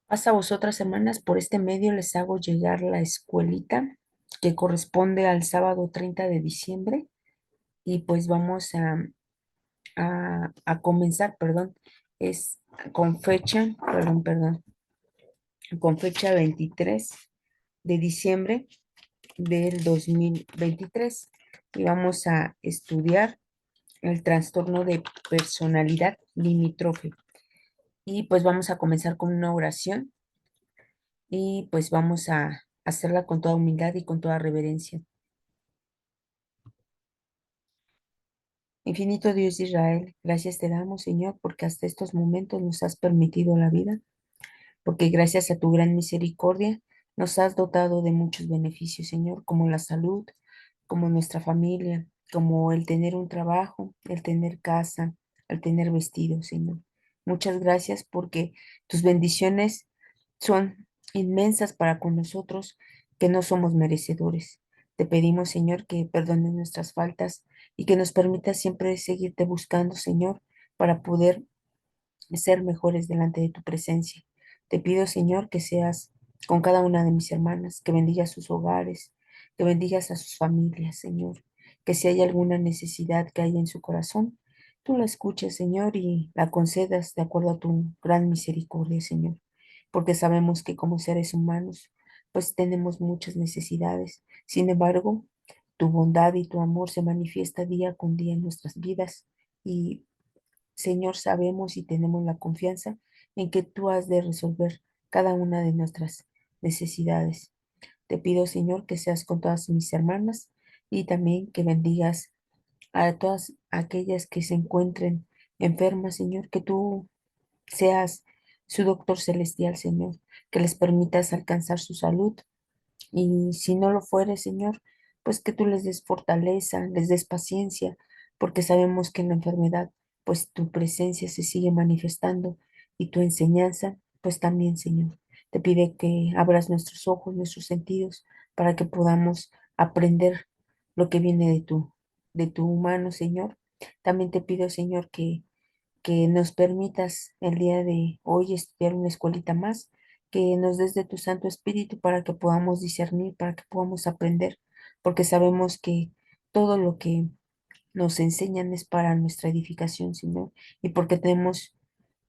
Pasa a vosotras, hermanas, por este medio les hago llegar la escuelita que corresponde al sábado 30 de diciembre y pues vamos a comenzar, perdón, es con fecha, con fecha 23 de diciembre del 2023 y vamos a estudiar el trastorno de personalidad limítrofe. Y pues vamos a comenzar con una oración y pues vamos a hacerla con toda humildad y con toda reverencia. Infinito Dios de Israel, gracias te damos, Señor, porque hasta estos momentos nos has permitido la vida, porque gracias a tu gran misericordia nos has dotado de muchos beneficios, Señor, como la salud, como nuestra familia, como el tener un trabajo, el tener casa, el tener vestido, Señor. Muchas gracias porque tus bendiciones son inmensas para con nosotros que no somos merecedores. Te pedimos, Señor, que perdones nuestras faltas y que nos permitas siempre seguirte buscando, Señor, para poder ser mejores delante de tu presencia. Te pido, Señor, que seas con cada una de mis hermanas, que bendigas sus hogares, que bendigas a sus familias, Señor, que si hay alguna necesidad que haya en su corazón, tú la escuches, Señor, y la concedas de acuerdo a tu gran misericordia, Señor, porque sabemos que como seres humanos, pues tenemos muchas necesidades. Sin embargo, tu bondad y tu amor se manifiesta día con día en nuestras vidas y Señor, sabemos y tenemos la confianza en que tú has de resolver cada una de nuestras necesidades. Te pido, Señor, que seas con todas mis hermanas y también que bendigas a todas aquellas que se encuentren enfermas, Señor, que tú seas su doctor celestial, Señor, que les permitas alcanzar su salud y si no lo fuere, Señor, pues que tú les des fortaleza, les des paciencia, porque sabemos que en la enfermedad, pues tu presencia se sigue manifestando y tu enseñanza, pues también, Señor. Te pide que abras nuestros ojos, nuestros sentidos, para que podamos aprender lo que viene de tu mano, Señor. También te pido, Señor, que nos permitas el día de hoy estudiar una escuelita más, que nos des de tu Santo Espíritu para que podamos discernir, para que podamos aprender, porque sabemos que todo lo que nos enseñan es para nuestra edificación, Señor, y porque tenemos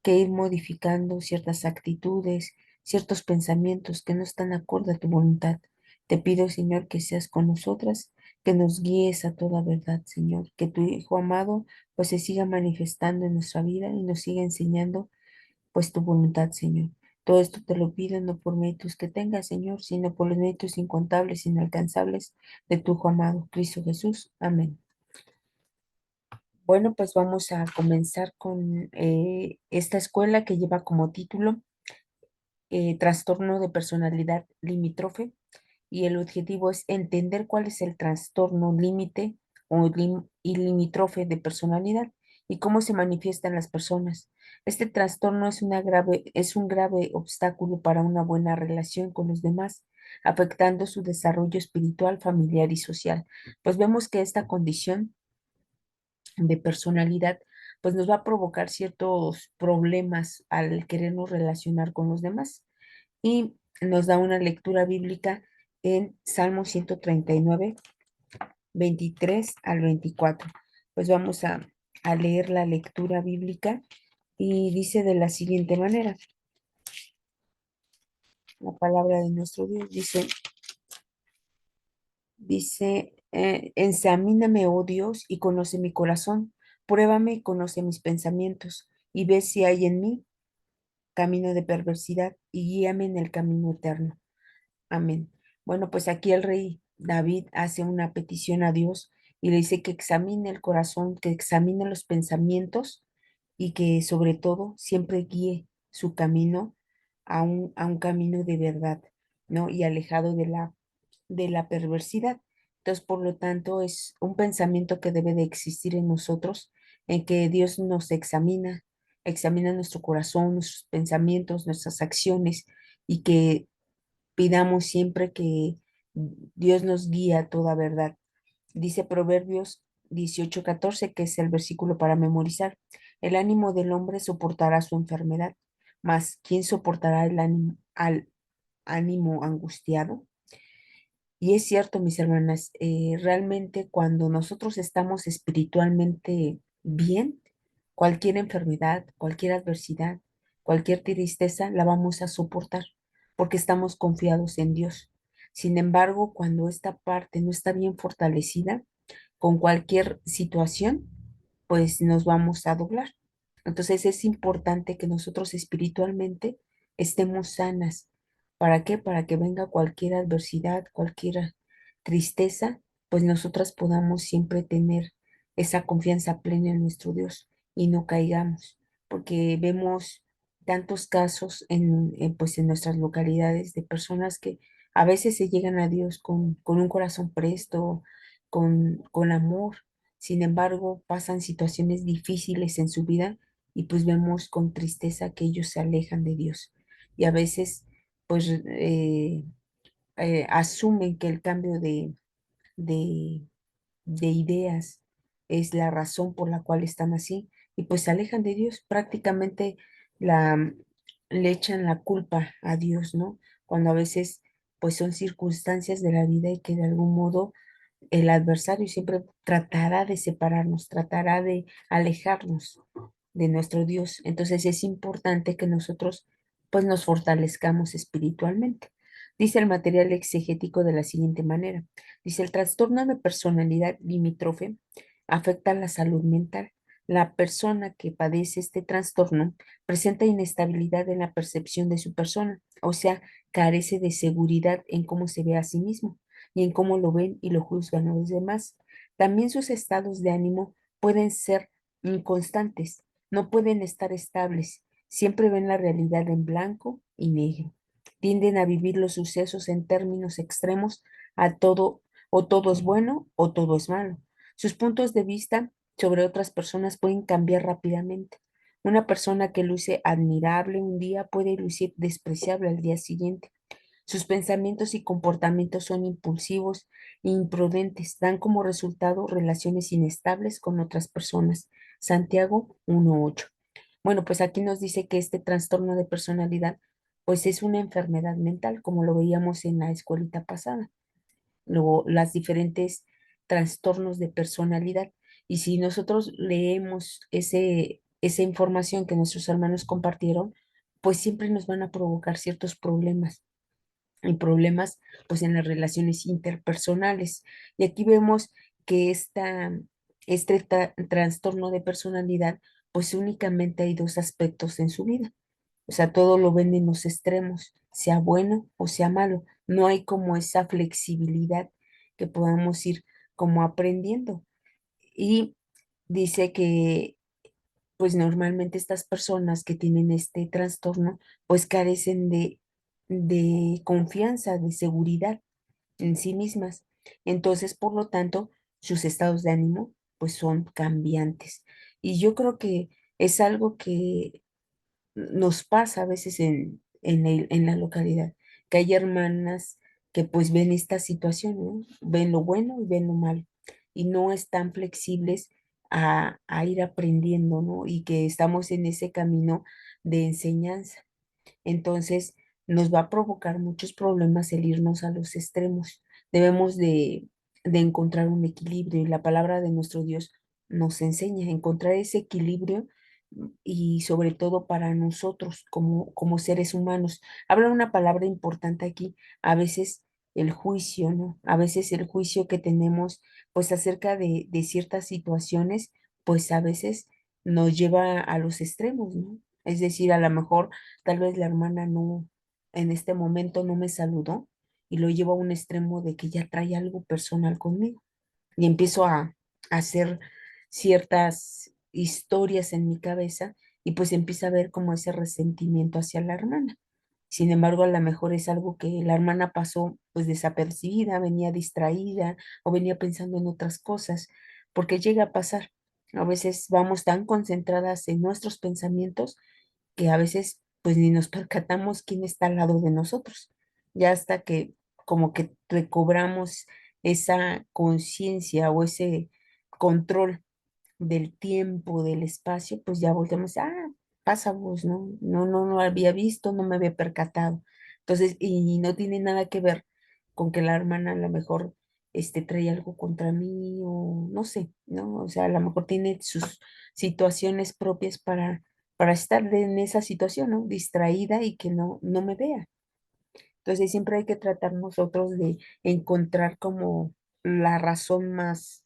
que ir modificando ciertas actitudes, ciertos pensamientos que no están acorde a tu voluntad. Te pido, Señor, que seas con nosotras, que nos guíes a toda verdad, Señor, que tu Hijo amado pues se siga manifestando en nuestra vida y nos siga enseñando pues tu voluntad, Señor. Todo esto te lo pido no por méritos que tengas, Señor, sino por los méritos incontables, inalcanzables de tu Hijo amado, Cristo Jesús. Amén. Bueno, pues vamos a comenzar con esta escuela que lleva como título Trastorno de personalidad limítrofe y el objetivo es entender cuál es el trastorno límite y limítrofe de personalidad y cómo se manifiesta en las personas. Este trastorno es un grave obstáculo para una buena relación con los demás, afectando su desarrollo espiritual, familiar y social. Pues vemos que esta condición de personalidad pues nos va a provocar ciertos problemas al querernos relacionar con los demás y nos da una lectura bíblica en Salmo 139, 23 al 24. Pues vamos a leer la lectura bíblica y dice de la siguiente manera, la palabra de nuestro Dios dice, examíname, oh Dios, y conoce mi corazón, pruébame y conoce mis pensamientos, y ve si hay en mí camino de perversidad, y guíame en el camino eterno. Amén. Bueno, pues aquí el rey David hace una petición a Dios y le dice que examine el corazón, que examine los pensamientos y que sobre todo siempre guíe su camino a un camino de verdad, ¿no? Y alejado de la perversidad. Entonces, por lo tanto, es un pensamiento que debe de existir en nosotros, en que Dios nos examina, examina nuestro corazón, nuestros pensamientos, nuestras acciones y que pidamos siempre que Dios nos guíe a toda verdad. Dice Proverbios 18:14, que es el versículo para memorizar. El ánimo del hombre soportará su enfermedad, Mas, ¿quién soportará al ánimo angustiado? Y es cierto, mis hermanas, realmente cuando nosotros estamos espiritualmente bien, cualquier enfermedad, cualquier adversidad, cualquier tristeza la vamos a soportar porque estamos confiados en Dios. Sin embargo, cuando esta parte no está bien fortalecida, con cualquier situación, pues nos vamos a doblar. Entonces es importante que nosotros espiritualmente estemos sanas. ¿Para qué? Para que venga cualquier adversidad, cualquier tristeza, pues nosotras podamos siempre tener esa confianza plena en nuestro Dios y no caigamos, porque vemos tantos casos pues en nuestras localidades de personas que a veces se llegan a Dios con un corazón presto, con amor. Sin embargo, pasan situaciones difíciles en su vida y pues vemos con tristeza que ellos se alejan de Dios. Y a veces, pues, asumen que el cambio de, de ideas es la razón por la cual están así y pues se alejan de Dios. Prácticamente la, le echan la culpa a Dios, ¿no? Cuando a veces, pues son circunstancias de la vida y que de algún modo el adversario siempre tratará de separarnos, tratará de alejarnos de nuestro Dios. Entonces es importante que nosotros pues nos fortalezcamos espiritualmente. Dice el material exegético de la siguiente manera. Dice, el trastorno de personalidad limítrofe afecta la salud mental. La persona que padece este trastorno presenta inestabilidad en la percepción de su persona, o sea, carece de seguridad en cómo se ve a sí mismo y en cómo lo ven y lo juzgan los demás. También sus estados de ánimo pueden ser inconstantes, no pueden estar estables, siempre ven la realidad en blanco y negro. Tienden a vivir los sucesos en términos extremos, a todo o todo es bueno o todo es malo. Sus puntos de vista sobre otras personas pueden cambiar rápidamente. Una persona que luce admirable un día puede lucir despreciable al día siguiente. Sus pensamientos y comportamientos son impulsivos e imprudentes, dan como resultado relaciones inestables con otras personas. Santiago 1:8. Bueno, pues aquí nos dice que este trastorno de personalidad, pues es una enfermedad mental, como lo veíamos en la escuelita pasada, luego las diferentes trastornos de personalidad. Y si nosotros leemos esa información que nuestros hermanos compartieron, pues siempre nos van a provocar ciertos problemas y problemas pues en las relaciones interpersonales. Y aquí vemos que este trastorno de personalidad pues únicamente hay dos aspectos en su vida. O sea, todo lo ven en los extremos, sea bueno o sea malo. No hay como esa flexibilidad que podamos ir como aprendiendo. Y dice que pues normalmente estas personas que tienen este trastorno, pues carecen de confianza, de seguridad en sí mismas. Entonces, por lo tanto, sus estados de ánimo, pues son cambiantes. Y yo creo que es algo que nos pasa a veces en la localidad, que hay hermanas que pues ven esta situación, ¿no? Ven lo bueno y ven lo malo, y no están flexibles a ir aprendiendo, ¿no? Y que estamos en ese camino de enseñanza. Entonces, nos va a provocar muchos problemas el irnos a los extremos. Debemos de encontrar un equilibrio y la palabra de nuestro Dios nos enseña a encontrar ese equilibrio y sobre todo para nosotros como seres humanos. Habla una palabra importante aquí, a veces el juicio, ¿no? A veces el juicio que tenemos pues acerca de ciertas situaciones, pues a veces nos lleva a los extremos, ¿no? Es decir, a lo mejor tal vez la hermana no, en este momento no me saludó y lo llevo a un extremo de que ya trae algo personal conmigo y empiezo a hacer ciertas historias en mi cabeza y pues empieza a ver como ese resentimiento hacia la hermana. Sin embargo, a lo mejor es algo que la hermana pasó pues desapercibida, venía distraída o venía pensando en otras cosas, porque llega a pasar. A veces vamos tan concentradas en nuestros pensamientos que a veces pues ni nos percatamos quién está al lado de nosotros, ya hasta que como que recobramos esa conciencia o ese control del tiempo, del espacio, pues ya volvemos, ah, pasa vos, ¿no? No había visto, no me había percatado. Entonces, y no tiene nada que ver con que la hermana a lo mejor trae algo contra mí o no sé, ¿no? O sea, a lo mejor tiene sus situaciones propias para estar en esa situación, ¿no? Distraída y que no me vea. Entonces, siempre hay que tratar nosotros de encontrar como la razón más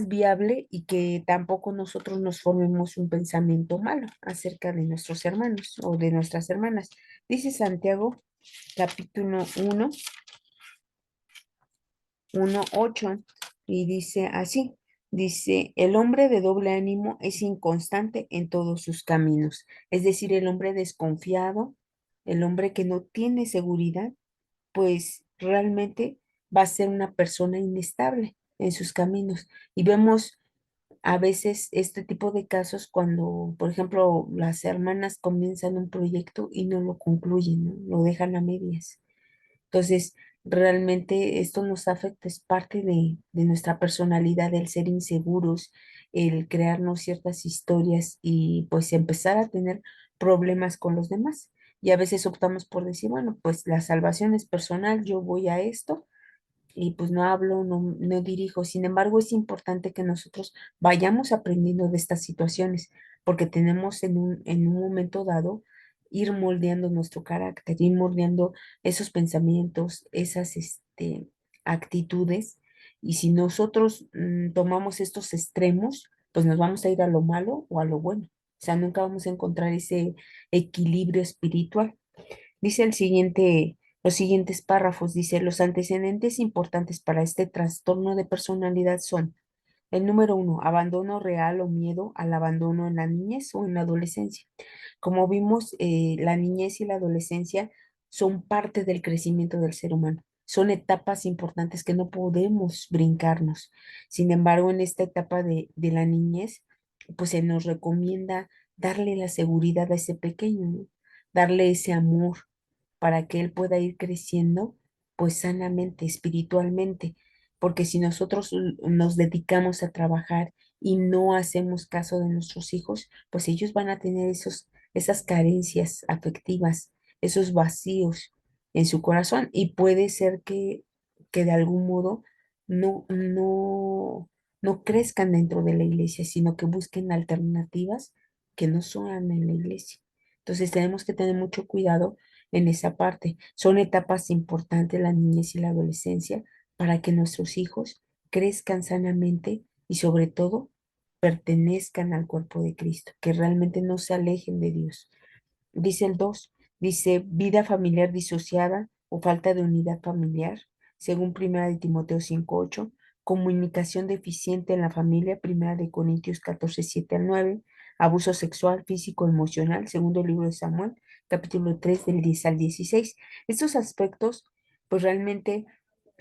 viable y que tampoco nosotros nos formemos un pensamiento malo acerca de nuestros hermanos o de nuestras hermanas. Dice Santiago, capítulo 1:8, y dice así, dice, el hombre de doble ánimo es inconstante en todos sus caminos, es decir, el hombre desconfiado, el hombre que no tiene seguridad, pues realmente va a ser una persona inestable en sus caminos. Y vemos a veces este tipo de casos cuando, por ejemplo, las hermanas comienzan un proyecto y no lo concluyen, ¿no? Lo dejan a medias. Entonces, realmente esto nos afecta, es parte de nuestra personalidad, el ser inseguros, el crearnos ciertas historias y pues empezar a tener problemas con los demás. Y a veces optamos por decir, bueno, pues la salvación es personal, yo voy a esto y pues no hablo, no dirijo. Sin embargo, es importante que nosotros vayamos aprendiendo de estas situaciones, porque tenemos en un momento dado ir moldeando nuestro carácter, ir moldeando esos pensamientos, esas actitudes. Y si nosotros tomamos estos extremos, pues nos vamos a ir a lo malo o a lo bueno. O sea, nunca vamos a encontrar ese equilibrio espiritual. Dice los siguientes párrafos, dice, los antecedentes importantes para este trastorno de personalidad son, el número 1, abandono real o miedo al abandono en la niñez o en la adolescencia. Como vimos, la niñez y la adolescencia son parte del crecimiento del ser humano. Son etapas importantes que no podemos brincarnos. Sin embargo, en esta etapa de la niñez, pues se nos recomienda darle la seguridad a ese pequeño, ¿no? Darle ese amor para que él pueda ir creciendo, pues sanamente, espiritualmente, porque si nosotros nos dedicamos a trabajar y no hacemos caso de nuestros hijos, pues ellos van a tener esas carencias afectivas, esos vacíos en su corazón y puede ser que de algún modo no crezcan dentro de la iglesia, sino que busquen alternativas que no son en la iglesia. Entonces tenemos que tener mucho cuidado en esa parte. Son etapas importantes la niñez y la adolescencia para que nuestros hijos crezcan sanamente y sobre todo pertenezcan al cuerpo de Cristo, que realmente no se alejen de Dios. Dice el 2, dice vida familiar disociada o falta de unidad familiar, según Primera de Timoteo 5:8, comunicación deficiente en la familia, Primera de Corintios 14:7-9, abuso sexual, físico, emocional, segundo libro de Samuel, capítulo 3 del 10 al 16. Estos aspectos, pues realmente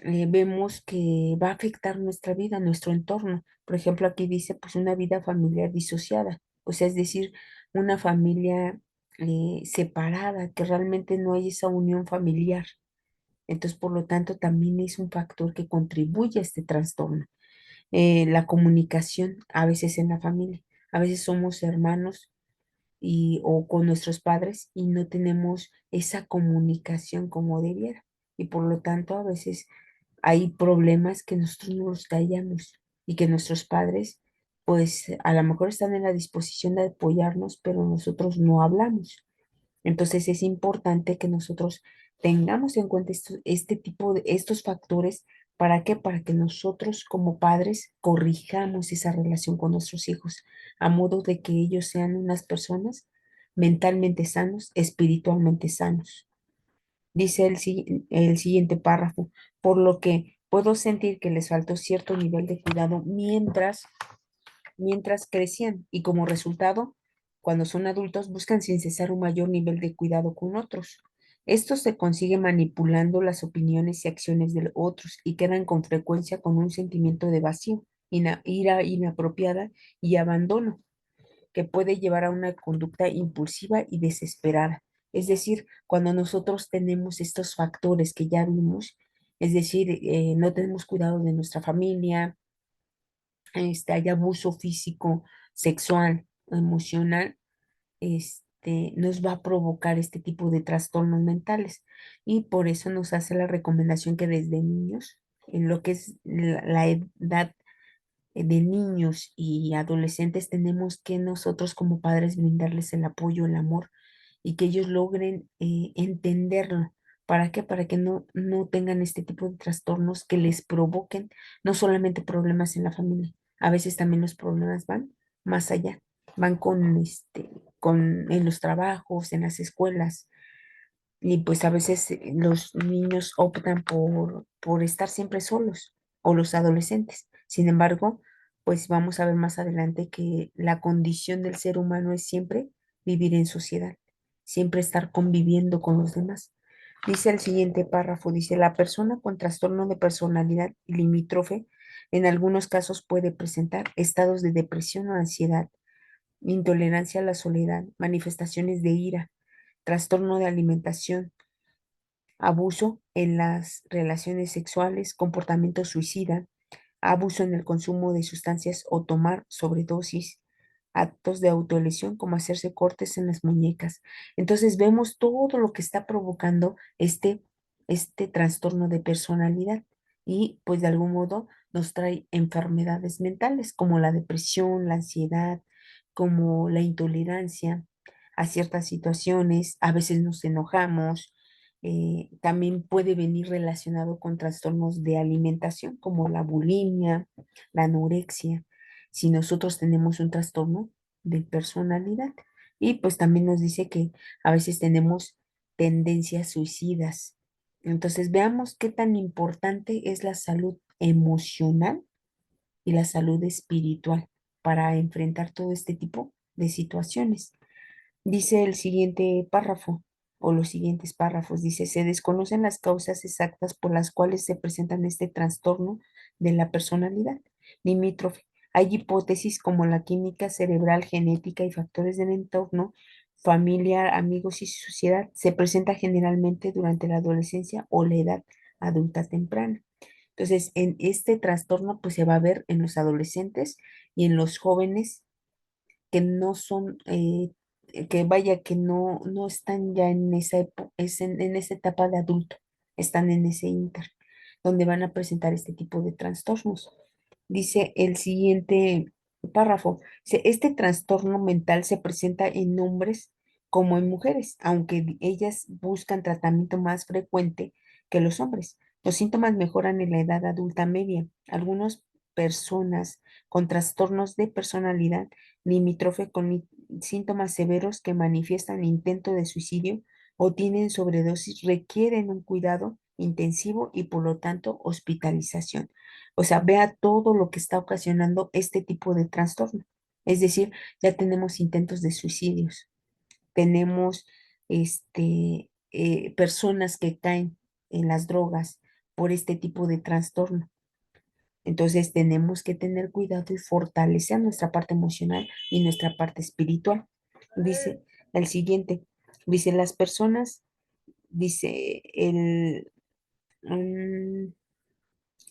vemos que va a afectar nuestra vida, nuestro entorno. Por ejemplo, aquí dice, pues una vida familiar disociada, o sea, es decir, una familia separada, que realmente no hay esa unión familiar. Entonces, por lo tanto, también es un factor que contribuye a este trastorno. La comunicación a veces en la familia. A veces somos hermanos o con nuestros padres y no tenemos esa comunicación como debiera. Y por lo tanto, a veces hay problemas que nosotros no los callamos y que nuestros padres, pues a lo mejor están en la disposición de apoyarnos, pero nosotros no hablamos. Entonces es importante que nosotros tengamos en cuenta este tipo de estos factores. ¿Para qué? Para que nosotros como padres corrijamos esa relación con nuestros hijos, a modo de que ellos sean unas personas mentalmente sanos, espiritualmente sanos. Dice el siguiente párrafo, por lo que puedo sentir que les faltó cierto nivel de cuidado mientras crecían y como resultado, cuando son adultos, buscan sin cesar un mayor nivel de cuidado con otros. Esto se consigue manipulando las opiniones y acciones de otros y quedan con frecuencia con un sentimiento de vacío, ira inapropiada y abandono que puede llevar a una conducta impulsiva y desesperada. Es decir, cuando nosotros tenemos estos factores que ya vimos, es decir, no tenemos cuidado de nuestra familia, hay abuso físico, sexual, emocional, nos va a provocar este tipo de trastornos mentales. Y por eso nos hace la recomendación que desde niños, en lo que es la edad de niños y adolescentes, tenemos que nosotros como padres brindarles el apoyo, el amor y que ellos logren entenderlo. ¿Para qué? Para que no tengan este tipo de trastornos que les provoquen no solamente problemas en la familia, a veces también los problemas van más allá, van en los trabajos, en las escuelas, y pues a veces los niños optan por estar siempre solos o los adolescentes. Sin embargo, pues vamos a ver más adelante que la condición del ser humano es siempre vivir en sociedad, siempre estar conviviendo con los demás. Dice el siguiente párrafo, dice, la persona con trastorno de personalidad limítrofe en algunos casos puede presentar estados de depresión o ansiedad, intolerancia a la soledad, manifestaciones de ira, trastorno de alimentación, abuso en las relaciones sexuales, comportamiento suicida, abuso en el consumo de sustancias o tomar sobredosis, actos de autolesión como hacerse cortes en las muñecas. Entonces vemos todo lo que está provocando este trastorno de personalidad y pues de algún modo nos trae enfermedades mentales como la depresión, la ansiedad, como la intolerancia a ciertas situaciones, a veces nos enojamos, también puede venir relacionado con trastornos de alimentación como la bulimia, la anorexia, si nosotros tenemos un trastorno de personalidad. Y pues también nos dice que a veces tenemos tendencias suicidas. Entonces veamos qué tan importante es la salud emocional y la salud espiritual para enfrentar todo este tipo de situaciones. Dice el siguiente párrafo o los siguientes párrafos, dice, se desconocen las causas exactas por las cuales se presentan este trastorno de la personalidad limítrofe. Hay hipótesis como la química cerebral, genética y factores del entorno, familiar, amigos y sociedad. Se presenta generalmente durante la adolescencia o la edad adulta temprana. Entonces, en este trastorno pues se va a ver en los adolescentes y en los jóvenes que no son, que vaya, que no están ya en en esa etapa de adulto, están en ese inter, donde van a presentar este tipo de trastornos. Dice el siguiente párrafo, dice, este trastorno mental se presenta en hombres como en mujeres, aunque ellas buscan tratamiento más frecuente que los hombres. Los síntomas mejoran en la edad adulta media. Algunas personas con trastornos de personalidad limítrofe con síntomas severos que manifiestan intento de suicidio o tienen sobredosis requieren un cuidado intensivo y por lo tanto hospitalización. O sea, vea todo lo que está ocasionando este tipo de trastorno. Es decir, ya tenemos intentos de suicidios, tenemos personas que caen en las drogas por este tipo de trastorno. Entonces tenemos que tener cuidado y fortalecer nuestra parte emocional y nuestra parte espiritual. Dice el siguiente, dice las personas, dice mm,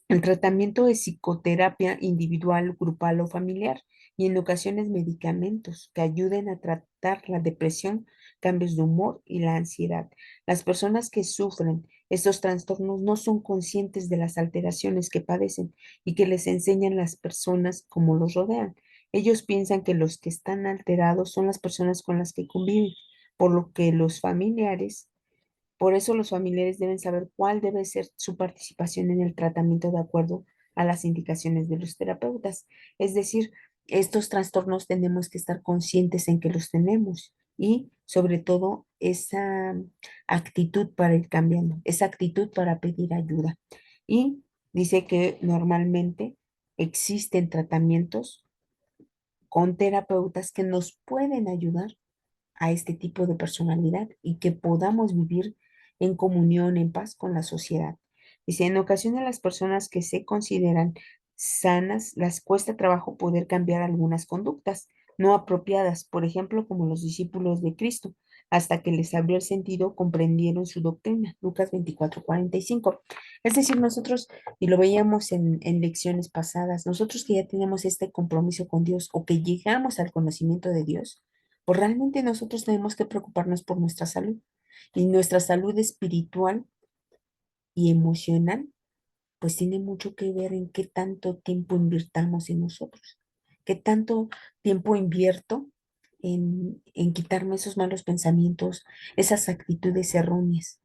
el tratamiento de psicoterapia individual, grupal o familiar y en ocasiones medicamentos que ayuden a tratar la depresión, cambios de humor y la ansiedad. Las personas que sufren estos trastornos no son conscientes de las alteraciones que padecen y que les enseñan las personas como los rodean. Ellos piensan que los que están alterados son las personas con las que conviven, por lo que los familiares por eso los familiares deben saber cuál debe ser su participación en el tratamiento de acuerdo a las indicaciones de los terapeutas. Es decir, estos trastornos tenemos que estar conscientes en que los tenemos y sobre todo esa actitud para ir cambiando, esa actitud para pedir ayuda. Y dice que normalmente existen tratamientos con terapeutas que nos pueden ayudar a este tipo de personalidad y que podamos vivir en comunión, en paz con la sociedad. Dice, en ocasiones a las personas que se consideran sanas les cuesta trabajo poder cambiar algunas conductas no apropiadas, por ejemplo, como los discípulos de Cristo, hasta que les abrió el sentido, comprendieron su doctrina. Lucas 24:45. Es decir, nosotros, y lo veíamos en lecciones pasadas, nosotros que ya tenemos este compromiso con Dios o que llegamos al conocimiento de Dios, Pues realmente nosotros tenemos que preocuparnos por nuestra salud y nuestra salud espiritual y emocional, pues tiene mucho que ver en qué tanto tiempo invirtamos en nosotros, qué tanto tiempo invierto en quitarme esos malos pensamientos, esas actitudes erróneas.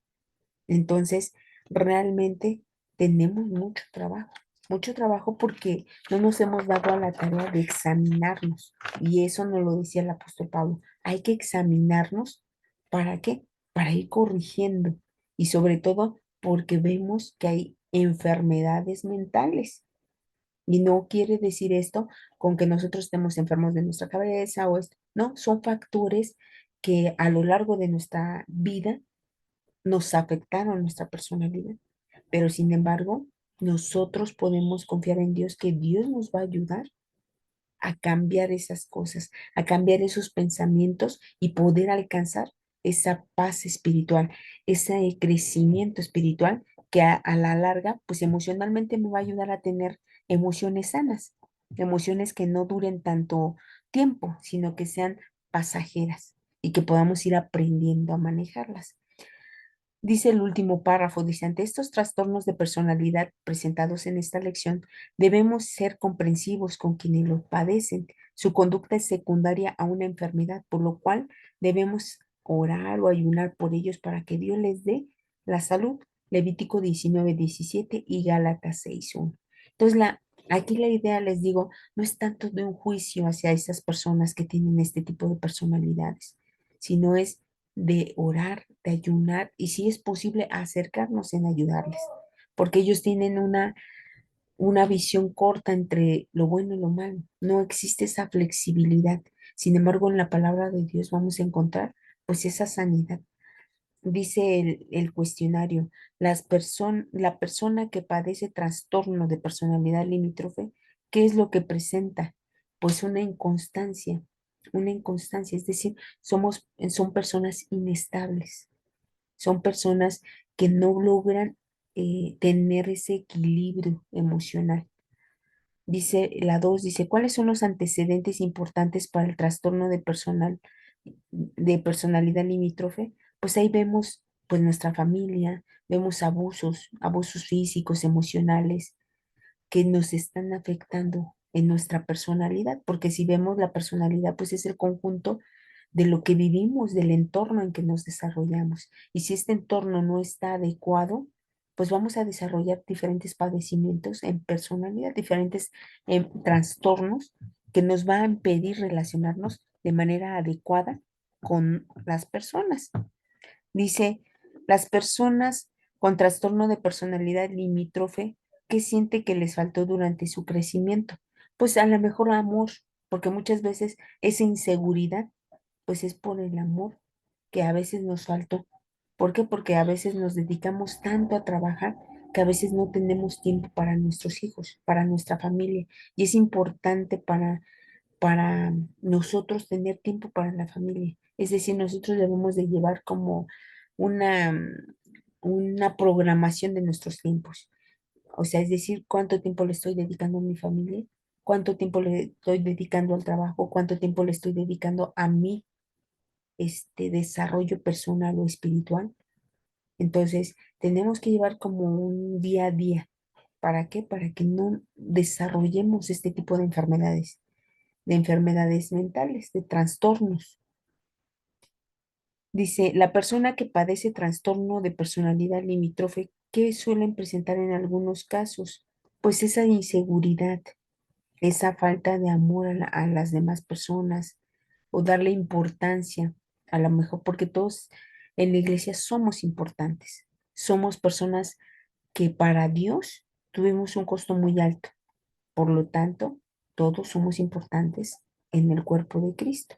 Entonces, realmente tenemos mucho trabajo porque no nos hemos dado a la tarea de examinarnos. Y eso nos lo decía el apóstol Pablo. Hay que examinarnos. ¿Para qué? Para ir corrigiendo. Y sobre todo porque vemos que hay enfermedades mentales. Y no quiere decir esto con que nosotros estemos enfermos de nuestra cabeza o esto. No, son factores que a lo largo de nuestra vida nos afectaron nuestra personalidad, pero sin embargo, nosotros podemos confiar en Dios, que Dios nos va a ayudar a cambiar esas cosas, a cambiar esos pensamientos y poder alcanzar esa paz espiritual, ese crecimiento espiritual que a la larga, pues emocionalmente me va a ayudar a tener emociones sanas, emociones que no duren tanto tiempo, sino que sean pasajeras y que podamos ir aprendiendo a manejarlas. Dice el último párrafo, dice, ante estos trastornos de personalidad presentados en esta lección, debemos ser comprensivos con quienes lo padecen. Su conducta es secundaria a una enfermedad, por lo cual debemos orar o ayunar por ellos para que Dios les dé la salud. Levítico 19:17 y Gálatas 6:1. Entonces, aquí la idea, les digo, no es tanto de un juicio hacia esas personas que tienen este tipo de personalidades, sino es de orar, de ayunar y si es posible acercarnos en ayudarles, porque ellos tienen una visión corta entre lo bueno y lo malo. No existe esa flexibilidad. Sin embargo, en la palabra de Dios vamos a encontrar pues esa sanidad. Dice el cuestionario, la persona que padece trastorno de personalidad limítrofe, ¿qué es lo que presenta? Pues una inconstancia, es decir, son personas inestables, son personas que no logran tener ese equilibrio emocional. Dice la 2 dice, ¿cuáles son los antecedentes importantes para el trastorno de personalidad limítrofe? Pues ahí vemos pues nuestra familia, vemos abusos físicos, emocionales, que nos están afectando en nuestra personalidad, porque si vemos la personalidad, pues es el conjunto de lo que vivimos, del entorno en que nos desarrollamos. Y si este entorno no está adecuado, pues vamos a desarrollar diferentes padecimientos en personalidad, diferentes trastornos que nos va a impedir relacionarnos de manera adecuada con las personas. Dice, las personas con trastorno de personalidad limítrofe, ¿qué siente que les faltó durante su crecimiento? Pues a lo mejor amor, porque muchas veces esa inseguridad, pues es por el amor que a veces nos faltó. ¿Por qué? Porque a veces nos dedicamos tanto a trabajar que a veces no tenemos tiempo para nuestros hijos, para nuestra familia. Y es importante para nosotros tener tiempo para la familia. Es decir, nosotros debemos de llevar como una, una programación de nuestros tiempos. O sea, es decir, cuánto tiempo le estoy dedicando a mi familia, cuánto tiempo le estoy dedicando al trabajo, cuánto tiempo le estoy dedicando a mi desarrollo personal o espiritual. Entonces, tenemos que llevar como un día a día. ¿Para qué? Para que no desarrollemos este tipo de enfermedades mentales, de trastornos. Dice, la persona que padece trastorno de personalidad limítrofe, ¿qué suelen presentar en algunos casos? Pues esa inseguridad, esa falta de amor a las demás personas o darle importancia, a lo mejor porque todos en la iglesia somos importantes, somos personas que para Dios tuvimos un costo muy alto, por lo tanto, todos somos importantes en el cuerpo de Cristo.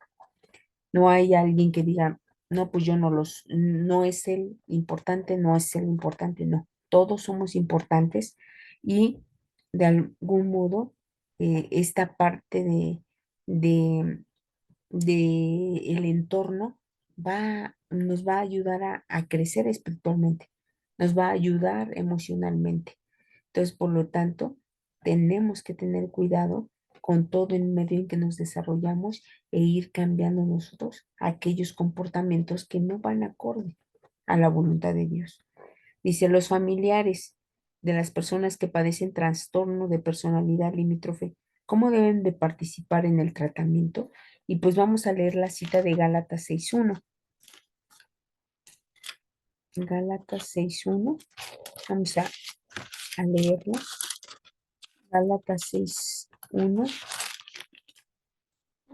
No hay alguien que diga, no, pues yo no es el importante, no es el importante, no. Todos somos importantes y de algún modo esta parte de, de el entorno nos va a ayudar a crecer espiritualmente, nos va a ayudar emocionalmente. Entonces, por lo tanto, tenemos que tener cuidado con todo el medio en que nos desarrollamos e ir cambiando nosotros aquellos comportamientos que no van acorde a la voluntad de Dios. Dice, los familiares de las personas que padecen trastorno de personalidad limítrofe, ¿cómo deben de participar en el tratamiento? Y pues vamos a leer la cita de Gálatas 6.1. Gálatas 6.1. Vamos a leerlo. Gálatas 6.1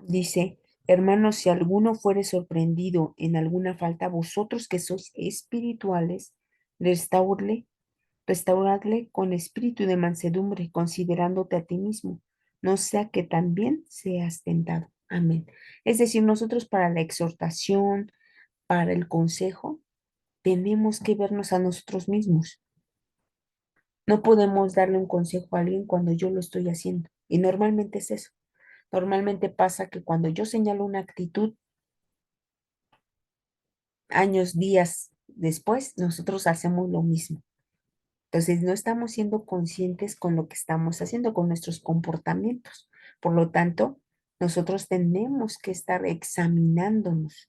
dice, hermanos, si alguno fuere sorprendido en alguna falta, vosotros que sois espirituales, restauradle, restauradle con espíritu de mansedumbre, considerándote a ti mismo, no sea que también seas tentado. Amén. Es decir, nosotros para la exhortación, para el consejo, tenemos que vernos a nosotros mismos. No podemos darle un consejo a alguien cuando yo lo estoy haciendo. Y normalmente es eso. Normalmente pasa que cuando yo señalo una actitud, años, días después, nosotros hacemos lo mismo. Entonces, no estamos siendo conscientes con lo que estamos haciendo, con nuestros comportamientos. Por lo tanto, nosotros tenemos que estar examinándonos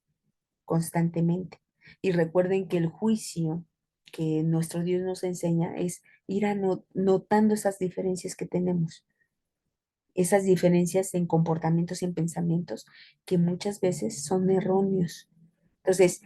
constantemente. Y recuerden que el juicio que nuestro Dios nos enseña es ir notando esas diferencias que tenemos, esas diferencias en comportamientos y en pensamientos que muchas veces son erróneos. Entonces,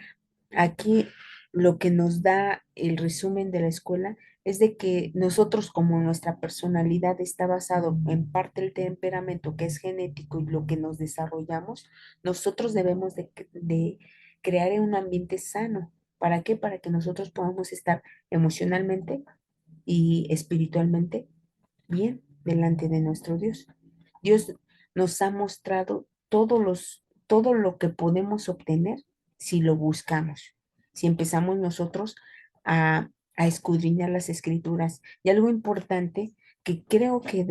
aquí lo que nos da el resumen de la escuela es de que nosotros, como nuestra personalidad está basado en parte el temperamento que es genético y lo que nos desarrollamos, nosotros debemos de crear un ambiente sano. ¿Para qué? Para que nosotros podamos estar emocionalmente y espiritualmente bien delante de nuestro Dios. Dios nos ha mostrado todo lo que podemos obtener si lo buscamos, si empezamos nosotros a escudriñar las escrituras. Y algo importante que creo que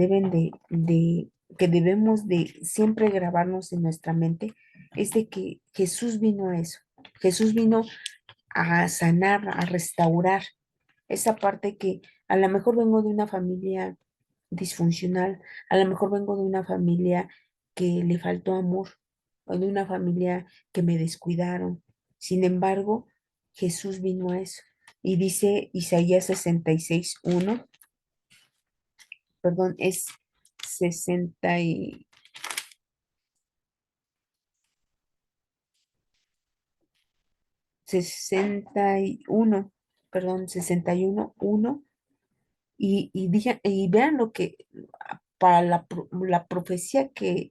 que debemos de siempre grabarnos en nuestra mente es de que Jesús vino a eso. Jesús vino a sanar, a restaurar esa parte que a lo mejor vengo de una familia disfuncional, a lo mejor vengo de una familia que le faltó amor, o de una familia que me descuidaron. Sin embargo, Jesús vino a eso. Y dice Isaías 66:1, perdón, es 60 y 61, perdón, 61:1. Y vean lo que, para la profecía que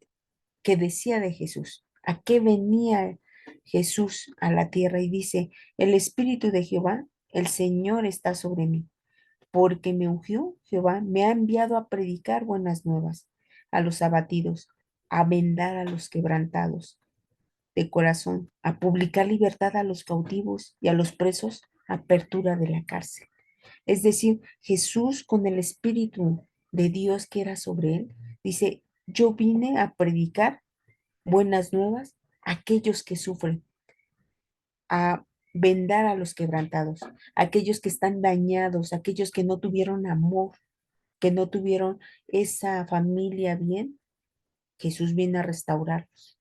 decía de Jesús, a qué venía Jesús a la tierra. Y dice, el Espíritu de Jehová, el Señor está sobre mí, porque me ungió Jehová, me ha enviado a predicar buenas nuevas a los abatidos, a vendar a los quebrantados de corazón, a publicar libertad a los cautivos y a los presos, apertura de la cárcel. Es decir, Jesús con el Espíritu de Dios que era sobre él, dice, yo vine a predicar buenas nuevas a aquellos que sufren, a vendar a los quebrantados, a aquellos que están dañados, a aquellos que no tuvieron amor, que no tuvieron esa familia bien. Jesús viene a restaurarlos.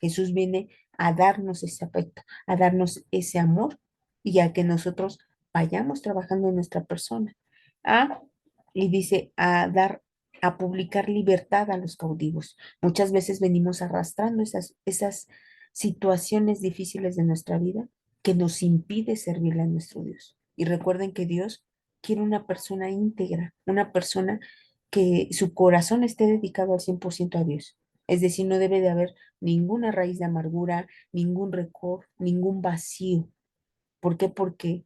Jesús viene a darnos ese afecto, a darnos ese amor y a que nosotros vayamos trabajando en nuestra persona. A, y dice, a publicar libertad a los cautivos. Muchas veces venimos arrastrando esas situaciones difíciles de nuestra vida que nos impide servirle a nuestro Dios. Y recuerden que Dios quiere una persona íntegra, una persona que su corazón esté dedicado al 100% a Dios. Es decir, no debe de haber ninguna raíz de amargura, ningún rencor, ningún vacío. ¿Por qué? Porque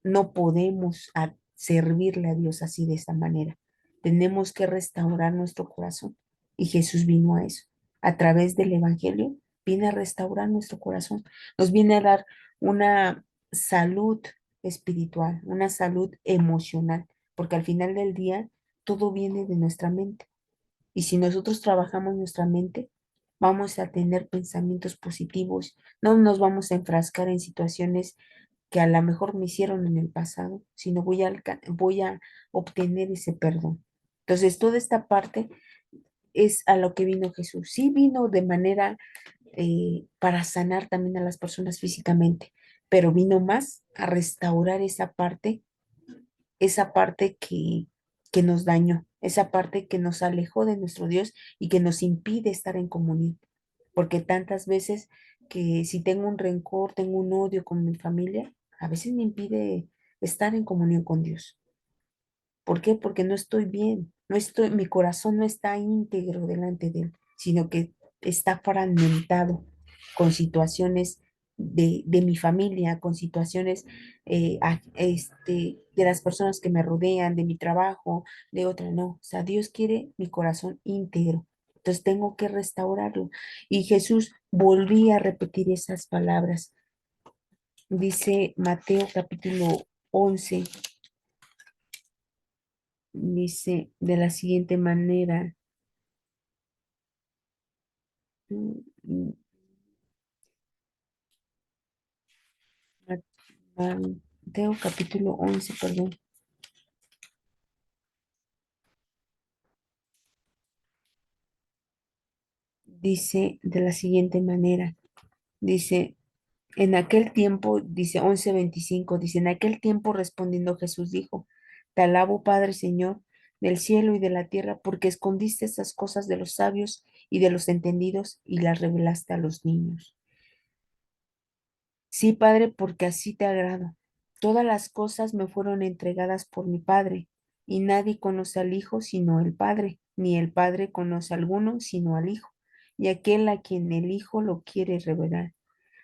no podemos servirle a Dios así de esta manera. Tenemos que restaurar nuestro corazón. Y Jesús vino a eso. A través del Evangelio, viene a restaurar nuestro corazón. Nos viene a dar una salud espiritual, una salud emocional, porque al final del día todo viene de nuestra mente. Y si nosotros trabajamos nuestra mente, vamos a tener pensamientos positivos, no nos vamos a enfrascar en situaciones que a lo mejor me hicieron en el pasado, sino voy a obtener ese perdón. Entonces, toda esta parte es a lo que vino Jesús. Sí vino de manera para sanar también a las personas físicamente, pero vino más a restaurar esa parte que nos dañó, esa parte que nos alejó de nuestro Dios y que nos impide estar en comunión. Porque tantas veces que si tengo un rencor, tengo un odio con mi familia, a veces me impide estar en comunión con Dios. ¿Por qué? Porque no estoy bien, no estoy, mi corazón no está íntegro delante de Él, sino que está fragmentado con situaciones de mi familia, con situaciones de las personas que me rodean, de mi trabajo, de otra, no. O sea, Dios quiere mi corazón íntegro. Entonces tengo que restaurarlo. Y Jesús volvía a repetir esas palabras. Dice Mateo capítulo 11. Dice de la siguiente manera, mm, mm, Mateo capítulo 11 perdón, dice de la siguiente manera, dice, en aquel tiempo, dice 11:25 dice, en aquel tiempo respondiendo Jesús dijo, te alabo Padre Señor del cielo y de la tierra, porque escondiste esas cosas de los sabios y de los entendidos y las revelaste a los niños. Sí, Padre, porque así te agrado. Todas las cosas me fueron entregadas por mi Padre, y nadie conoce al Hijo sino el Padre, ni el Padre conoce a alguno sino al Hijo, y aquel a quien el Hijo lo quiere revelar.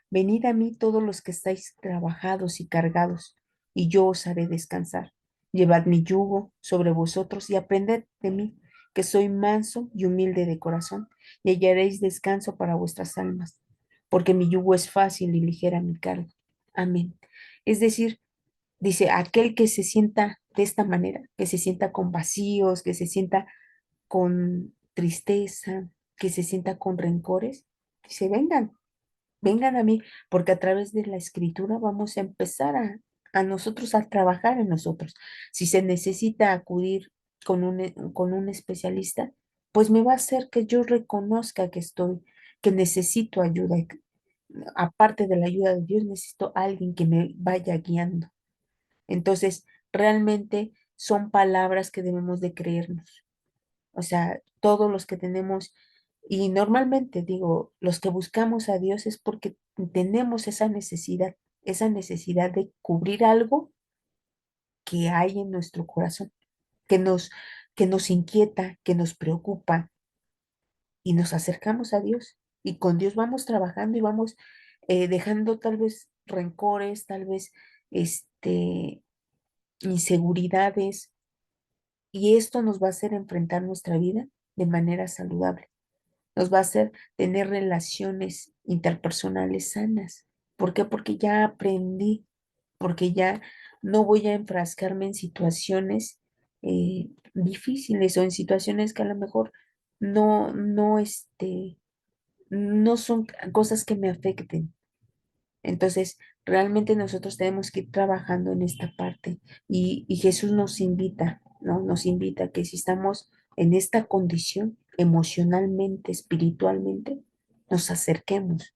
Venid a mí todos los que estáis trabajados y cargados, y yo os haré descansar. Llevad mi yugo sobre vosotros y aprended de mí, que soy manso y humilde de corazón, y hallaréis descanso para vuestras almas, porque mi yugo es fácil y ligera mi carga. Amén. Es decir, dice, aquel que se sienta de esta manera, que se sienta con vacíos, que se sienta con tristeza, que se sienta con rencores, dice, vengan a mí, porque a través de la escritura vamos a empezar a nosotros a trabajar en nosotros. Si se necesita acudir con un especialista, pues me va a hacer que yo reconozca que necesito ayuda. Y aparte de la ayuda de Dios, necesito alguien que me vaya guiando. Entonces, realmente son palabras que debemos de creernos. O sea, todos los que tenemos, y normalmente digo, los que buscamos a Dios es porque tenemos esa necesidad de cubrir algo que hay en nuestro corazón, que nos, que nos inquieta, que nos preocupa, y nos acercamos a Dios. Y con Dios vamos trabajando y vamos dejando tal vez rencores, tal vez inseguridades, y esto nos va a hacer enfrentar nuestra vida de manera saludable. Nos va a hacer tener relaciones interpersonales sanas. ¿Por qué? Porque ya aprendí, porque ya no voy a enfrascarme en situaciones difíciles o en situaciones que a lo mejor no son cosas que me afecten. Entonces, realmente nosotros tenemos que ir trabajando en esta parte y Jesús nos invita, ¿no? Nos invita a que si estamos en esta condición emocionalmente, espiritualmente, nos acerquemos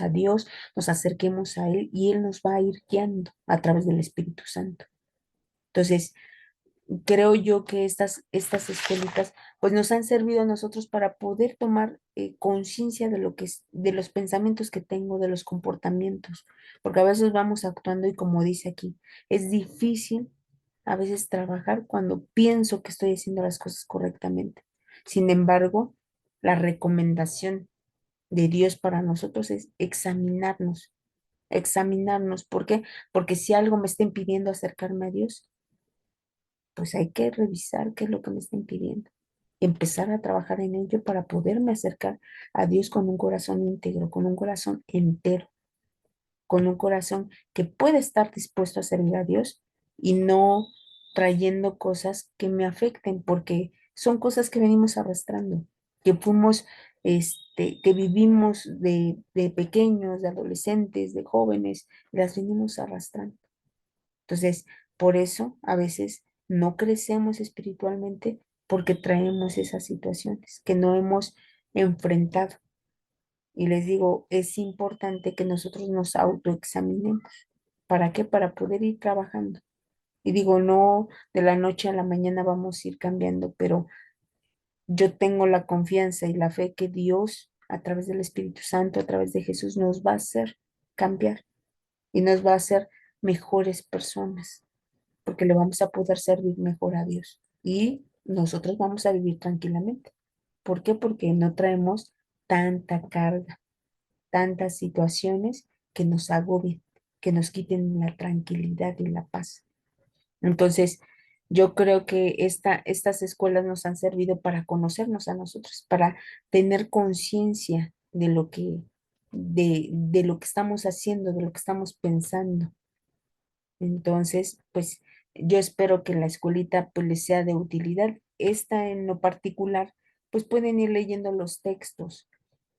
a Dios, nos acerquemos a Él y Él nos va a ir guiando a través del Espíritu Santo. Entonces, creo yo que estas escuelitas pues nos han servido a nosotros para poder tomar conciencia de lo que es, de los pensamientos que tengo, de los comportamientos, porque a veces vamos actuando y como dice aquí, es difícil a veces trabajar cuando pienso que estoy haciendo las cosas correctamente. Sin embargo, la recomendación de Dios para nosotros es examinarnos. ¿Por qué? Porque si algo me está impidiendo acercarme a Dios, pues hay que revisar qué es lo que me está impidiendo. Empezar a trabajar en ello para poderme acercar a Dios con un corazón íntegro, con un corazón entero, con un corazón que puede estar dispuesto a servir a Dios y no trayendo cosas que me afecten, porque son cosas que venimos arrastrando, que fuimos, que vivimos de pequeños, de adolescentes, de jóvenes, las venimos arrastrando. Entonces, por eso a veces no crecemos espiritualmente porque traemos esas situaciones que no hemos enfrentado. Y les digo, es importante que nosotros nos autoexaminemos. ¿Para qué? Para poder ir trabajando. Y digo, no de la noche a la mañana vamos a ir cambiando, pero yo tengo la confianza y la fe que Dios, a través del Espíritu Santo, a través de Jesús, nos va a hacer cambiar y nos va a hacer mejores personas, porque le vamos a poder servir mejor a Dios. Y nosotros vamos a vivir tranquilamente. ¿Por qué? Porque no traemos tanta carga, tantas situaciones que nos agobien, que nos quiten la tranquilidad y la paz. Entonces, yo creo que estas escuelas nos han servido para conocernos a nosotros, para tener conciencia de lo que estamos haciendo, de lo que estamos pensando. Entonces, pues yo espero que la escuelita pues les sea de utilidad. Esta en lo particular, pues pueden ir leyendo los textos.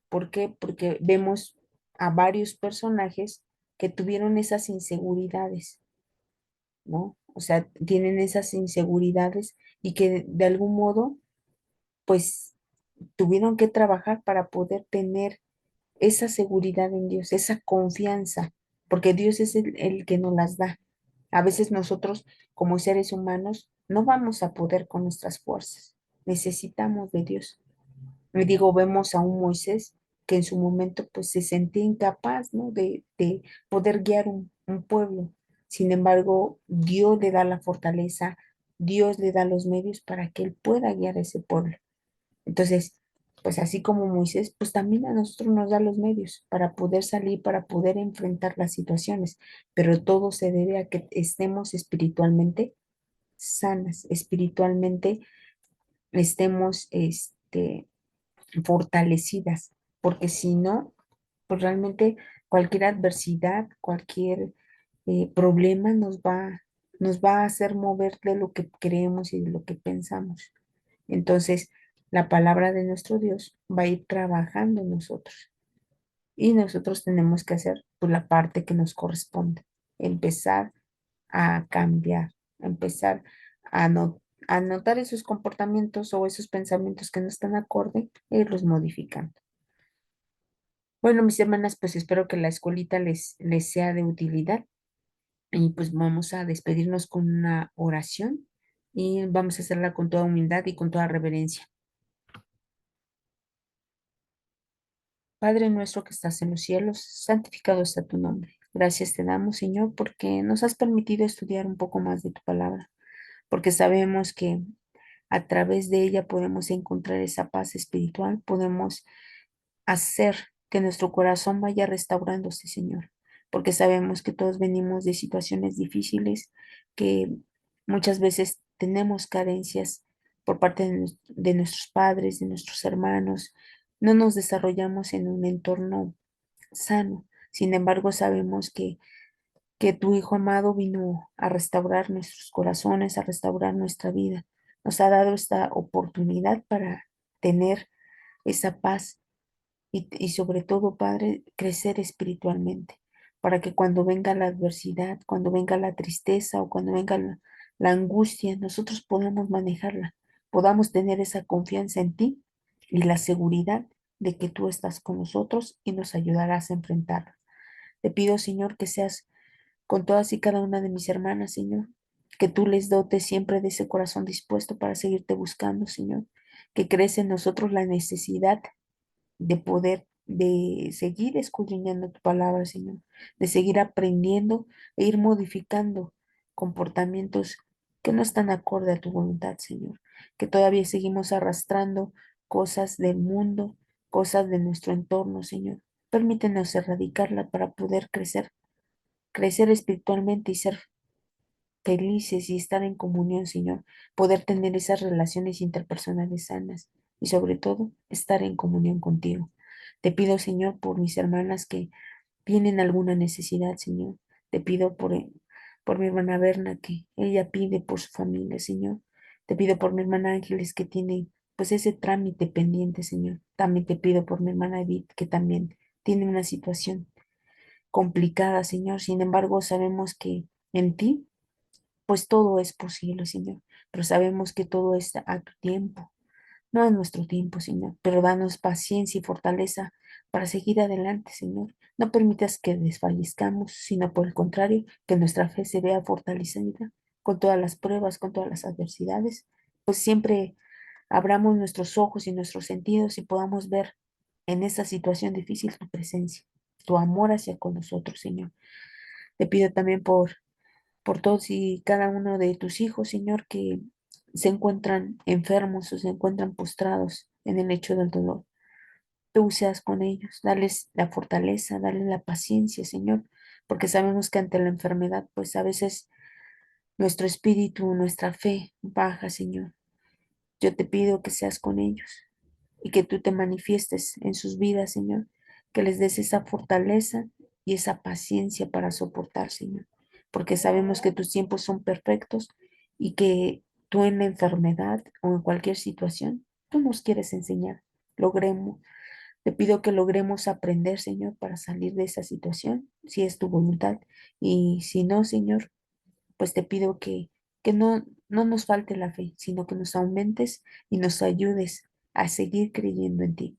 ¿Por qué? Porque vemos a varios personajes que tuvieron esas inseguridades, ¿no? O sea, tienen esas inseguridades y que de algún modo, pues, tuvieron que trabajar para poder tener esa seguridad en Dios, esa confianza, porque Dios es el que nos las da. A veces nosotros, como seres humanos, no vamos a poder con nuestras fuerzas. Necesitamos de Dios. Y digo, vemos a un Moisés que en su momento pues se sentía incapaz, ¿no? De poder guiar un pueblo. Sin embargo, Dios le da la fortaleza, Dios le da los medios para que él pueda guiar a ese pueblo. Entonces, pues así como Moisés, pues también a nosotros nos da los medios para poder salir, para poder enfrentar las situaciones, pero todo se debe a que estemos espiritualmente sanas, espiritualmente estemos, fortalecidas, porque si no, pues realmente cualquier adversidad, cualquier problema nos va a hacer mover de lo que creemos y de lo que pensamos. Entonces, la palabra de nuestro Dios va a ir trabajando en nosotros y nosotros tenemos que hacer pues, la parte que nos corresponde, empezar a cambiar, empezar a, no, a notar esos comportamientos o esos pensamientos que no están acorde e irlos modificando. Bueno, mis hermanas, pues espero que la escuelita les sea de utilidad y pues vamos a despedirnos con una oración y vamos a hacerla con toda humildad y con toda reverencia. Padre nuestro que estás en los cielos, santificado sea tu nombre. Gracias te damos, Señor, porque nos has permitido estudiar un poco más de tu palabra, porque sabemos que a través de ella podemos encontrar esa paz espiritual, podemos hacer que nuestro corazón vaya restaurándose, Señor, porque sabemos que todos venimos de situaciones difíciles, que muchas veces tenemos carencias por parte de nuestros padres, de nuestros hermanos, no nos desarrollamos en un entorno sano. Sin embargo, sabemos que tu Hijo amado vino a restaurar nuestros corazones, a restaurar nuestra vida. Nos ha dado esta oportunidad para tener esa paz y sobre todo, Padre, crecer espiritualmente, para que cuando venga la adversidad, cuando venga la tristeza o cuando venga la angustia, nosotros podamos manejarla, podamos tener esa confianza en ti y la seguridad de que tú estás con nosotros y nos ayudarás a enfrentarla. Te pido, Señor, que seas con todas y cada una de mis hermanas, Señor, que tú les dotes siempre de ese corazón dispuesto para seguirte buscando, Señor, que crece en nosotros la necesidad de poder, de seguir escudriñando tu palabra, Señor, de seguir aprendiendo e ir modificando comportamientos que no están acorde a tu voluntad, Señor, que todavía seguimos arrastrando cosas del mundo, cosas de nuestro entorno, Señor. Permítenos erradicarla para poder crecer, crecer espiritualmente y ser felices y estar en comunión, Señor, poder tener esas relaciones interpersonales sanas y sobre todo estar en comunión contigo. Te pido, Señor, por mis hermanas que tienen alguna necesidad, Señor. Te pido por mi hermana Berna, que ella pide por su familia, Señor. Te pido por mi hermana Ángeles, que tiene pues ese trámite pendiente, Señor. También te pido por mi hermana Edith, que también tiene una situación complicada, Señor. Sin embargo, sabemos que en ti pues todo es posible, Señor. pero sabemos que todo está a tu tiempo, no a nuestro tiempo, Señor, pero danos paciencia y fortaleza para seguir adelante, Señor. No permitas que desfallezcamos, sino por el contrario, que nuestra fe se vea fortalecida con todas las pruebas, con todas las adversidades, pues siempre abramos nuestros ojos y nuestros sentidos y podamos ver en esta situación difícil tu presencia, tu amor hacia con nosotros, Señor. Te pido también por todos y cada uno de tus hijos, Señor, que se encuentran enfermos o se encuentran postrados en el lecho del dolor. Tú seas con ellos, darles la fortaleza, darles la paciencia, Señor, porque sabemos que ante la enfermedad, pues a veces nuestro espíritu, nuestra fe baja, Señor. Yo te pido que seas con ellos y que tú te manifiestes en sus vidas, Señor, que les des esa fortaleza y esa paciencia para soportar, Señor, porque sabemos que tus tiempos son perfectos y que tú en la enfermedad o en cualquier situación, tú nos quieres enseñar. Logremos, te pido que logremos aprender, Señor, para salir de esa situación, si es tu voluntad. Y si no, Señor, pues te pido que no nos falte la fe, sino que nos aumentes y nos ayudes a seguir creyendo en ti.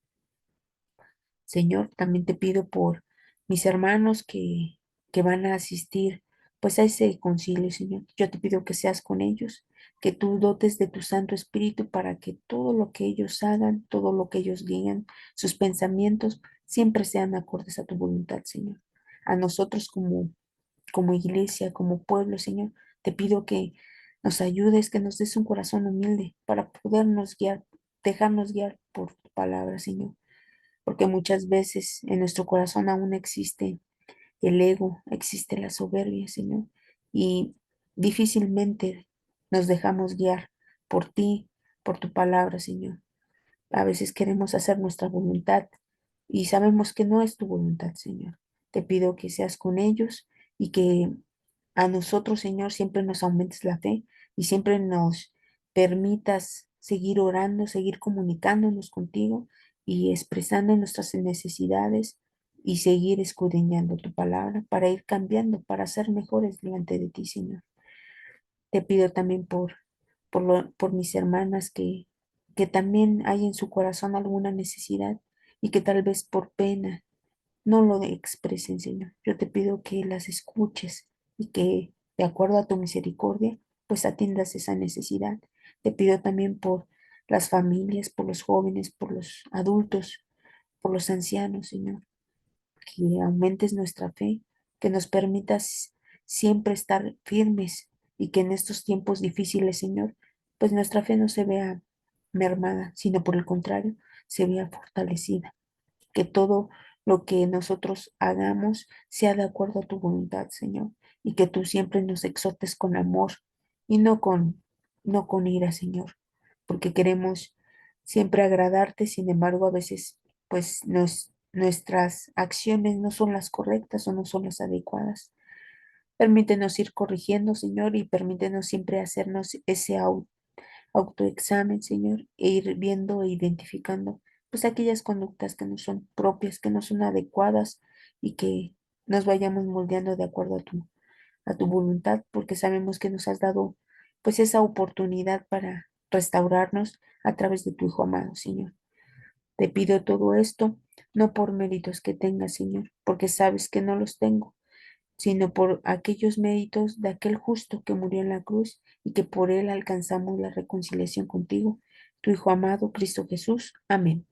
Señor, también te pido por mis hermanos que van a asistir pues a ese concilio, Señor. Yo te pido que seas con ellos, que tú dotes de tu Santo Espíritu para que todo lo que ellos hagan, todo lo que ellos digan, sus pensamientos, siempre sean acordes a tu voluntad, Señor. A nosotros como iglesia, como pueblo, Señor, te pido que nos ayudes, que nos des un corazón humilde para podernos guiar, dejarnos guiar por tu palabra, Señor, porque muchas veces en nuestro corazón aún existe el ego, existe la soberbia, Señor, y difícilmente nos dejamos guiar por ti, por tu palabra, Señor. A veces queremos hacer nuestra voluntad y sabemos que no es tu voluntad, Señor. Te pido que seas con ellos y que a nosotros, Señor, siempre nos aumentes la fe y siempre nos permitas seguir orando, seguir comunicándonos contigo y expresando nuestras necesidades y seguir escudriñando tu palabra para ir cambiando, para ser mejores delante de ti, Señor. Te pido también por mis hermanas que también hay en su corazón alguna necesidad y que tal vez por pena no lo expresen, Señor. Yo te pido que las escuches y que, de acuerdo a tu misericordia, pues atiendas esa necesidad. Te pido también por las familias, por los jóvenes, por los adultos, por los ancianos, Señor, que aumentes nuestra fe, que nos permitas siempre estar firmes y que en estos tiempos difíciles, Señor, pues nuestra fe no se vea mermada, sino por el contrario, se vea fortalecida. Que todo lo que nosotros hagamos sea de acuerdo a tu voluntad, Señor, y que tú siempre nos exhortes con amor y no con ira, Señor, porque queremos siempre agradarte, sin embargo, a veces pues nuestras acciones no son las correctas o no son las adecuadas. Permítenos ir corrigiendo, Señor, y permítenos siempre hacernos ese autoexamen, Señor, e ir viendo e identificando pues aquellas conductas que no son propias, que no son adecuadas y que nos vayamos moldeando de acuerdo a tu voluntad, porque sabemos que nos has dado pues esa oportunidad para restaurarnos a través de tu Hijo amado, Señor. Te pido todo esto, no por méritos que tengas, Señor, porque sabes que no los tengo, sino por aquellos méritos de aquel justo que murió en la cruz y que por él alcanzamos la reconciliación contigo, tu Hijo amado, Cristo Jesús. Amén.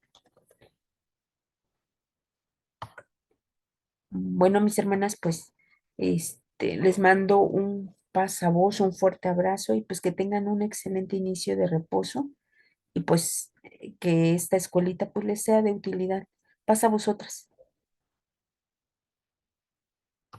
Bueno, mis hermanas, pues les mando un paz a vos, un fuerte abrazo y pues que tengan un excelente inicio de reposo y pues que esta escuelita pues les sea de utilidad. Paz a vosotras.